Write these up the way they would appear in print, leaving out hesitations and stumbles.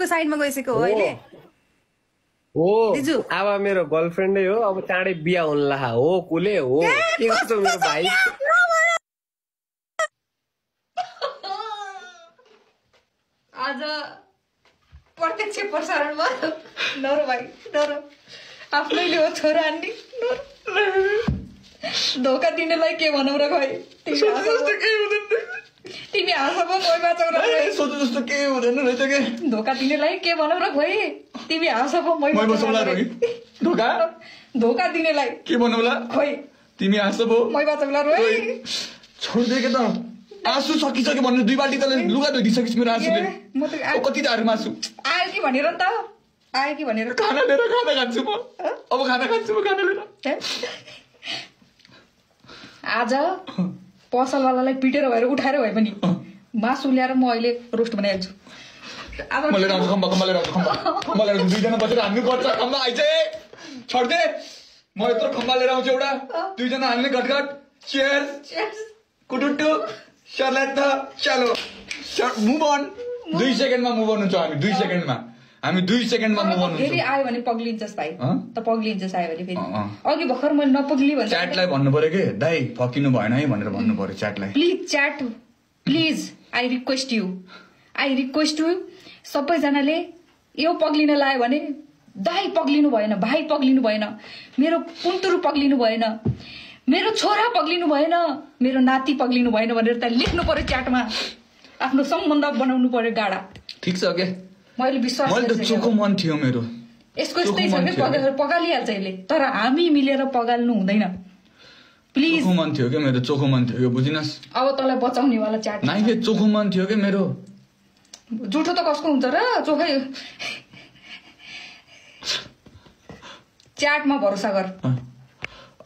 उसको साइडमा गइसक्यो हो अहिले हो दिजु अब मेरो गर्लफ्रेन्डै हो अब चाँडै बिहा हुन ला हो कुले हो के गर्छौ मेरो भाइ आज प्रत्यक्ष प्रसारणमा नरो भाइ नरो आफ्नैले हो छोरा अन्नी धोका दिनेलाई के भनौ र खै तिमी हाँस पो मै बाँचौला सोध्नु जस्तो के हुँदैन रहेछ के धोका दिनेलाई के भनौ र खोइ तिमी हाँस पो मै बसौला रे धोका धोका दिनेलाई के भन्नुला खोइ तिमी हाँस पो मै बाँचौला रे छोड्दे के त आँसु सकिसक्यो भन्नु 2 बाल्टी तले लुगा धोइदिसकिस् मेरो आँसुले म त कति झारमा आँसु आयो कि भनेर त आयो कि भनेर खाना लिएर खाना खान्छु म अब खाना खान्छु म खाना लिएर आज पसलवालालाई पिटेर भएर उठाएर भए पनि मासु ल्याएर म अहिले रोस्ट बनाइहाल्छु म लिएर आउँछु खम्बा लिएर आउँछु खम्बा लिएर 2 जना बसेर हान्नु पर्छ खम्बा आइज छोड्दे म यत्रो खम्बा लिएर आउँछु एउटा 2 जना हान्ने घटघट चियर्स कुटुटु सलेट चलो मुभ अन 2 सेकेन्डमा मुभ अन हुन्छ हामी 2 सेकेन्डमा हामी 2 सेकेन्डमा मुभ अन हुन्छ फेरि आयो भने पग्लिन्छस् भाइ त पग्लिन्छस् आयो भने फेरि अघि भर्खर मैले नपग्ली भन्छ च्याटलाई भन्नु पर्यो के दाइ फकिनु भएन है भनेर भन्नु पर्यो च्याटलाई please chat please I request you सबैजनाले यो पग्लिन लायो भने दाइ पग्लिनु भएन भाइ पग्लिनु भएन मेरो पुन्तुरु पग्लिनु भएन मेरो छोरा पग्लिनु भएन मेरो नाति पग्लिनु भएन भनेर त लेख्नु पर्यो च्याटमा आफ्नो सम्बन्ध बनाउनु पर्यो गाडा ठीक छ के मैले विश्वास मैले त चोखो मन थियो मेरो यसको यस्तै छ के पगालिहाल्छ यसले तर हामी मिलेर पगाल्नु हुँदैन प्लिज चोखो मन थियो के मेरो चोखो मन थियो बुझिनस् अब तँलाई बचाउने वाला च्याट नाइ के चोखो मन थियो के मेरो जुठो त कसको हुन्छ र चोखै च्याटमा भरोसा गर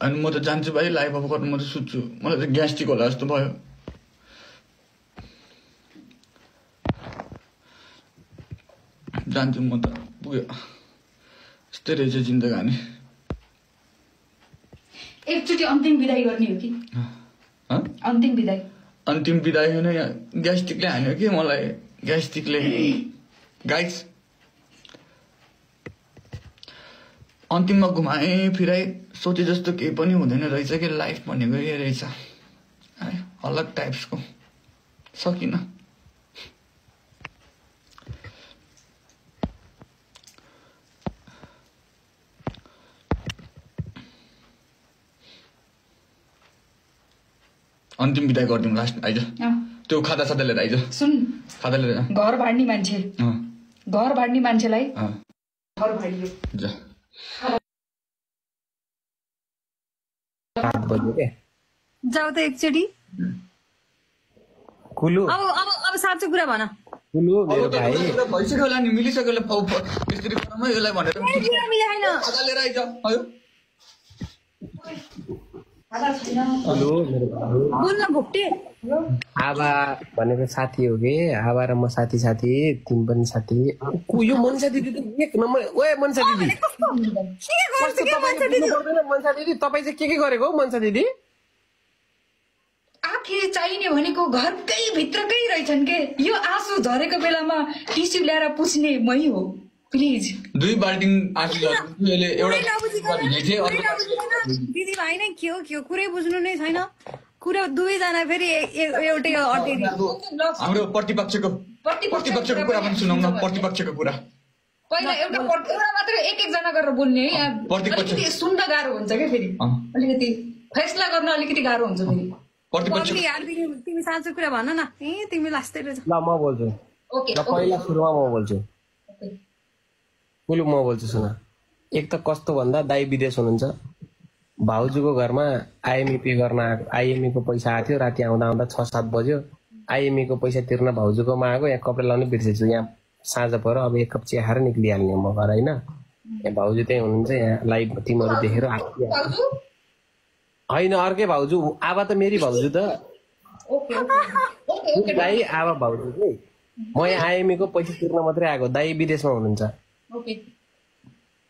अनि म त जान्छु भाइ लाइभ अफ गर्नु म त सुत्छु मलाई त ग्यास्ट्रिक होला जस्तो भयो जान्छु म त पुग्यो यस्तै रहेछ जिन्दगानी एकचोटि अन्तिम बिदाई गर्ने हो कि अन्तिम बिदाई होइन यहाँ ग्यास्ट्रिकले हान्यो कि मलाई ग्यास्ट्रिकले गाइस अन्तिममा घुमाए फिराइ सोचे जस्तो केही पनि हुँदैन रहेछ कि लाइफ भनेको यही रहेछ अलग टाइप्सको सकिन अन्तिम बिदाई गरिदिउँ लास्ट आइज त्यो खाता सादा लिएर आइज सुन खाता लिएर घर भाड्ने मान्छेलाई घर भाडियो जाऊ त एकचोटि कुलु अब साँचो कुरा भन कुलु मेरो भाइ भइसक्यो होला नि मिलिसक्यो होला यसरी गरमै यसलाई भनेर खाता लिएर आइज आयो कुलु मेरो भाइ बोल्न भोक्टे आबा भनेको साथी हो कि आबा र म साथी तिमी पनि साथी यो मनसा दिदी त एक नम्बर ओए मनसा दिदी मनसा दिदी तपाईँ चाहिँ के गरेको हौ मनसा दिदी आखिर चाहिने भनेको घरकै भित्रकै रहेछन् के यो आँसु झरेको बेलामा टिस्यु ल्याएर पुछ्ने मै हो प्लिज 2 बाल्टिङ आँसु झर्यो दिदी भाइ नै के हो कुरै बुझ्नु नै छैन कुरा दुवैजना फेरि एउटै अटेरी हाम्रो प्रतिपक्षको कुरा पनि सुनाउँ न प्रतिपक्षको कुरा पहिला एउटा मात्र एक जना गरेर बोल्ने है यहाँ अलिकति सुन्न गाह्रो हुन्छ क्या फेरि अलिकति फैसला गर्न अलिकति गाह्रो हुन्छ फेरि तिमी साँचो कुरा भन न तिमी लास्टै रहेछ ल म बोल्छु पहिला सुरुमा म बोल्छु कुलु म बोल्छु सुन एक त कस्तो भन्दा दाइ विदेश हुनुहुन्छ भाउजूको घरमा आइएमई पे गर्न आइएमई को पैसा आएको थियो राति आउँदा 6-7 बज्यो आइएमई को पैसा तिर्न भाउजूकोमा आएको यहाँ कपडा लाउनु बिर्सेछु यहाँ साँझ पऱ्यो अब एक कप चिया खाएर निक्लिहाल्ने म घर होइन यहाँ भाउजू त्यही हुनुहुन्छ यहाँ लाइभ टिमहरू देखेर होइन अर्कै भाउजू आबा त मेरी भाउजू त दाइ आबा भाउजू चाहिँ म यहाँ आइएमई को पैसा तिर्न मात्रै आएको दाइ विदेशमा हुनुहुन्छ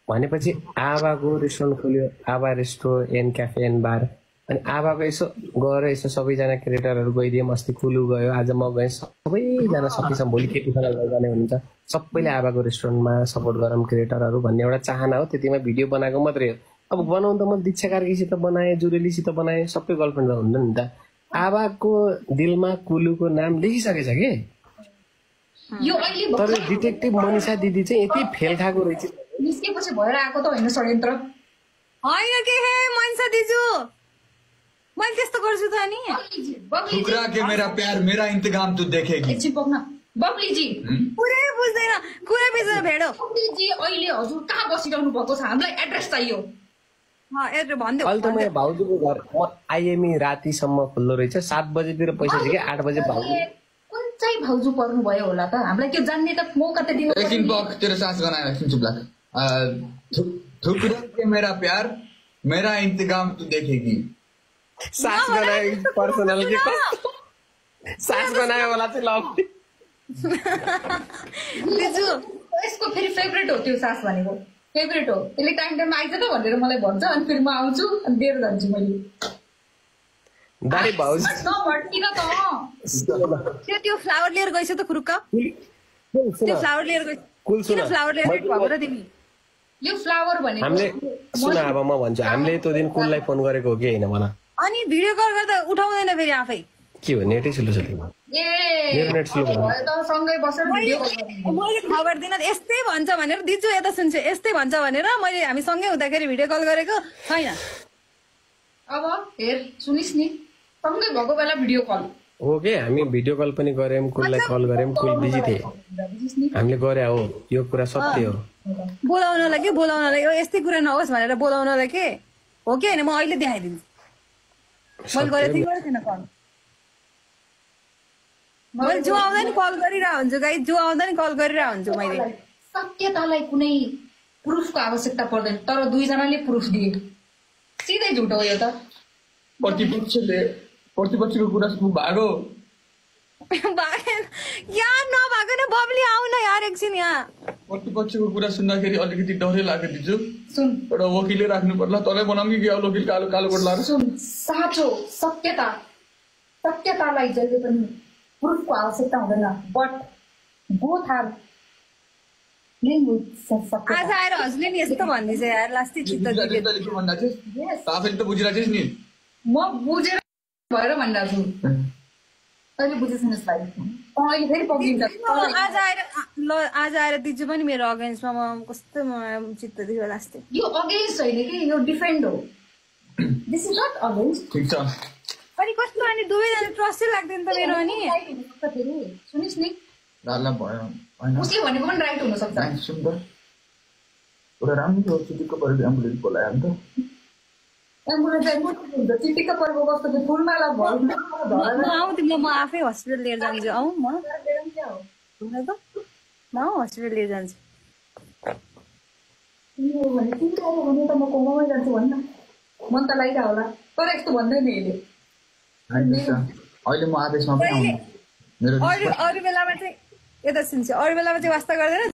भनेपछि आबाको रेस्टुरेन्ट खोल्यो आबा रेस्टो एन्ड क्याफे एन्ड बार अनि आबाको यसो गएर यसो सबैजना क्रिएटरहरू गइदियौँ अस्ति कुलु गयो आज म गएँ सबैजना सकेसम्म भोलि केटीसँग जाने हुनुहुन्छ सबैले आबाको रेस्टुरेन्टमा सपोर्ट गरौँ क्रिएटरहरू भन्ने एउटा चाहना हो त्यतिमा भिडियो बनाएको मात्रै हो अब बनाउनु त म दीक्षा कार्कीसित बनाएँ जुरेलीसित बनाएँ सबै गर्लफ्रेन्ड हुन्छ नि त आबाको दिलमा कुलुको नाम लेखिसकेछ कि यो अहिले तर डिटेक्टिभ मनिषा दिदी चाहिँ यति फेल खाएको रहेछ निस्केपछि भएर आएको त होइन षड्यन्त्र होइन के हे मनिषा दिजु मैले त्यस्तो गर्छु त अनि ठुकरा के मेरा प्यार मेरा इंतजाम तू देखेगी एकछिन पक्न बब्लीजी पुरै बुझ्दैन कुरा बिचमा भेडो बब्लीजी अहिले हजुर कहाँ बसिरहनु भएको छ हामीलाई एड्रेस चाहियो यत्रो भन्दै अहिले त म भाउजूको घर आइएमई रातिसम्म खुल्लो रहेछ 7 बजेतिर पैसा चाहिँ 8 बजे भाउजू कुन चाहिँ भाउजू पर्नु भयो होला त हामीलाई त्यो जान्ने त मौका त दिनु एकछिन पक तेरो सास गनायो एकछिन चुप लाग ठुकरा के मेरा प्यार मेरा इंतजाम तू देखेगी सास बनायो पर्सनल के सास बनायो होला चाहिँ ल दिजु यसको फेरि फेभरेट हो त्यो सास भनेको फेभरेट हो यसले टाइम टाइममा आइज त भनेर मलाई भन्छ अनि फेरि म आउँछु अनि दिएर जान्छु मैले दाइ भाउजू नभट्किन त त्यो फ्लावर लिएर गइस त खुरुक्क त्यो फ्लावर लिएर गइस कुल सुन किन फ्लावर लिएर गएको र तिमी यो फ्लावर भनेको हामीले सुन अब म भन्छु हामीले त्यो दिन कुललाई फोन गरेको हो कि होइन भन अनि भिडियो कल गर्दा उठाउँदैन फेरि आफै के हो नेटै स्लो छ तिम्रो ए मेरो नेट स्लो भयो त सँगै बसेर भिडियो कल गर्ने। मैले थाहा गर्दिनँ यस्तै भन्छ भनेर दिजु यता सुन्छु यस्तै भन्छ भनेर मैले हामी सँगै हुँदाखेरि भिडियो कल गरेको छैन अब हेर सुनिस् नि सँगै भएको बेला भिडियो कल हो के हामी भिडियो कल पनि गर्यौँ कुललाई कल गर्यौँ कुल बिजी थिए हामीले गरे हो यो कुरा सत्य हो बोलाउनलाई यो यस्तै कुरा नहोस् भनेर बोलाउनलाई के हो कि होइन म अहिले देखाइदिन्छु मैले गरेको थिएँ थिएन कल मैले जो आउँदा नि कल गरिरहेको हुन्छु गाई जो आउँदा नि कल गरिरहेको हुन्छु मैले सत्यतालाई कुनै प्रुफको आवश्यकता पर्दैन तर दुईजनाले प्रुफ दिए सिधै झुटो हो यो त प्रतिपक्षको कुरा सुन्नु भागो यहाँ नभएको न बब्ली आऊ न यार एकछिन यहाँ प्रतिपक्षको कुरा सुन्दाखेरि अलिकति डरै लाग्यो दिजु सुन एउटा वकिलै राख्नु पर्ला तँलाई बनाऊँ कि अब वकिल कालो कालो कोट लगाएर सुन साँचो सत्यतालाई जहिले पनि प्रुफको आवश्यकता हुँदैन बट बोथ आर आज आएर हजुरले नि यस्तो भन्दैछ यार लास्टै चित्त दुखेको भन्दा चाहिँ आफैले त बुझिरहेको थिइस् नि म बुझेर भएर भनिरहेको छु तैँले बुझेछस् भाइ अहिले फेरि पक्रिन्छ आज आएर दिजु पनि मेरो अगेन्स्टमा म कस्तो चित्त दुख्यो लास्टै यो अगेन्स्ट होइन कि यो डिफेन्ड हो दिस इज नट अगेन्स्ट ठिक छ अनि कस्तो अनि दुवैजना ट्रस्टै लाग्दैन त मेरो अनि फेरि सुनिस् नि दादा भयो होइन उसले भनेको पनि राइट हुनसक्छ सुन त एउटा राम्रो चिटिक्क परेको एम्बुलेन्स बोलायो नि त एम्बुलेन्स हुन्छ चिटिक्क परेको कस्तो त्यो फुलमाला भयो म आउँदिनँ म आफै हस्पिटल लिएर जान्छु आउँ म हस्पिटल लिएर जान्छु भने त म कोमामै जान्छु भन्न मन त लागिरह होला तर यस्तो भन्दैन यसले अहिले म आदेशमा पनि आउनु मेरो अरू बेलामा चाहिँ यता सुन्छु अरू बेलामा चाहिँ वास्ता गर्दैन